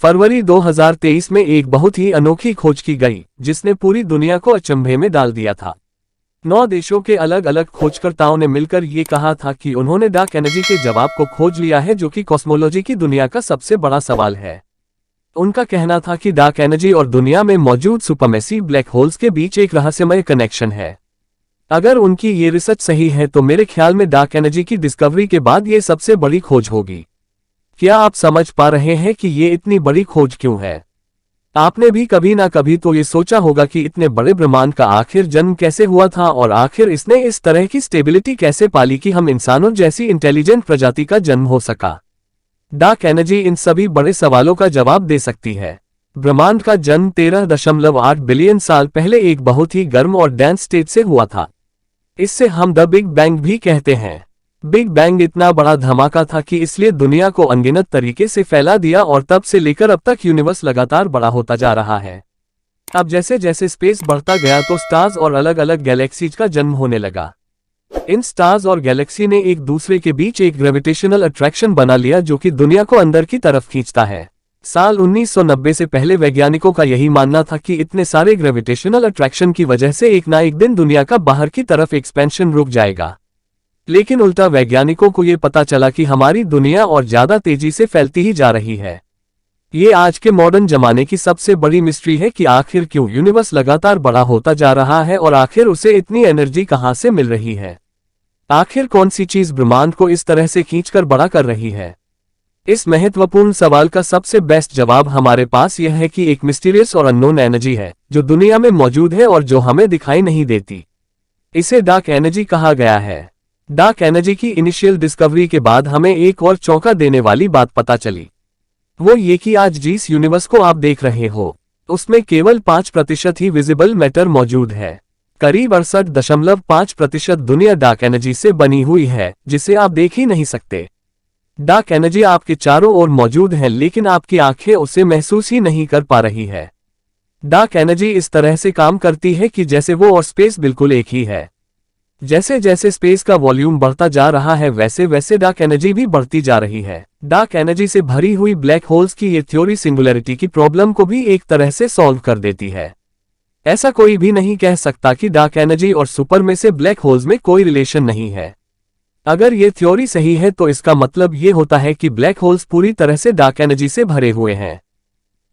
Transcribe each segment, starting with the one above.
फरवरी 2023 में एक बहुत ही अनोखी खोज की गई जिसने पूरी दुनिया को अचंभे में डाल दिया था। 9 देशों के अलग अलग खोजकर्ताओं ने मिलकर ये कहा था कि उन्होंने डार्क एनर्जी के जवाब को खोज लिया है, जो कि कॉस्मोलॉजी की दुनिया का सबसे बड़ा सवाल है। उनका कहना था कि डार्क एनर्जी और दुनिया में मौजूद सुपरमैसिव ब्लैक होल्स के बीच एक रहस्यमय कनेक्शन है। अगर उनकी ये रिसर्च सही है तो मेरे ख्याल में डार्क एनर्जी की डिस्कवरी के बाद ये सबसे बड़ी खोज होगी। क्या आप समझ पा रहे हैं कि ये इतनी बड़ी खोज क्यों है? आपने भी कभी ना कभी तो ये सोचा होगा कि इतने बड़े ब्रह्मांड का आखिर जन्म कैसे हुआ था और आखिर इसने इस तरह की स्टेबिलिटी कैसे पाली कि हम इंसानों जैसी इंटेलिजेंट प्रजाति का जन्म हो सका। डार्क एनर्जी इन सभी बड़े सवालों का जवाब दे सकती है। ब्रह्मांड का जन्म 13.8 बिलियन साल पहले एक बहुत ही गर्म और डेंस स्टेट से हुआ था। इससे हम द बिग बैंग भी कहते हैं। बिग बैंग इतना बड़ा धमाका था कि इसलिए दुनिया को अनगिनत तरीके से फैला दिया और तब से लेकर अब तक यूनिवर्स लगातार बड़ा होता जा रहा है। अब जैसे जैसे स्पेस बढ़ता गया तो स्टार्स और अलग अलग गैलेक्सीज का जन्म होने लगा। इन स्टार्स और गैलेक्सी ने एक दूसरे के बीच एक ग्रेविटेशनल अट्रैक्शन बना लिया जो कि दुनिया को अंदर की तरफ खींचता है। साल 1990 से पहले वैज्ञानिकों का यही मानना था कि इतने सारे ग्रेविटेशनल अट्रैक्शन की वजह से एक ना एक दिन दुनिया का बाहर की तरफ एक्सपेंशन रुक जाएगा। लेकिन उल्टा वैज्ञानिकों को ये पता चला कि हमारी दुनिया और ज्यादा तेजी से फैलती ही जा रही है। ये आज के मॉडर्न जमाने की सबसे बड़ी मिस्ट्री है कि आखिर क्यों यूनिवर्स लगातार बड़ा होता जा रहा है और आखिर उसे इतनी एनर्जी कहां से मिल रही है। आखिर कौन सी चीज ब्रह्मांड को इस तरह से खींचकर बड़ा कर रही है? इस महत्वपूर्ण सवाल का सबसे बेस्ट जवाब हमारे पास यह है कि एक मिस्टीरियस और अननोन एनर्जी है जो दुनिया में मौजूद है और जो हमें दिखाई नहीं देती। इसे डार्क एनर्जी कहा गया है। डार्क एनर्जी की इनिशियल डिस्कवरी के बाद हमें एक और चौंका देने वाली बात पता चली। वो ये कि आज जिस यूनिवर्स को आप देख रहे हो उसमें केवल 5% ही विजिबल मैटर मौजूद है। करीब 68.5% दुनिया डार्क एनर्जी से बनी हुई है जिसे आप देख ही नहीं सकते। डार्क एनर्जी आपके चारों ओर मौजूद है लेकिन आपकी आंखें उसे महसूस ही नहीं कर पा रही है। डार्क एनर्जी इस तरह से काम करती है कि जैसे वो और स्पेस बिल्कुल एक ही है। जैसे जैसे स्पेस का वॉल्यूम बढ़ता जा रहा है वैसे वैसे डार्क एनर्जी भी बढ़ती जा रही है। डार्क एनर्जी से भरी हुई ब्लैक होल्स की ये थ्योरी सिंगुलैरिटी की प्रॉब्लम को भी एक तरह से सॉल्व कर देती है। ऐसा कोई भी नहीं कह सकता कि डार्क एनर्जी और सुपर में से ब्लैक होल्स में कोई रिलेशन नहीं है। अगर ये थ्योरी सही है तो इसका मतलब ये होता है कि ब्लैक होल्स पूरी तरह से डार्क एनर्जी से भरे हुए हैं।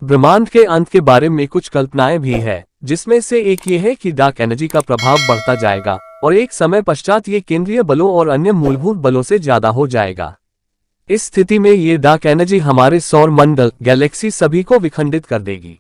ब्रह्मांड के अंत के बारे में कुछ कल्पनाएं भी है जिसमें से एक ये है कि डार्क एनर्जी का प्रभाव बढ़ता जाएगा और एक समय पश्चात ये केंद्रीय बलों और अन्य मूलभूत बलों से ज्यादा हो जाएगा। इस स्थिति में ये डार्क एनर्जी हमारे सौर मंडल, गैलेक्सी सभी को विखंडित कर देगी।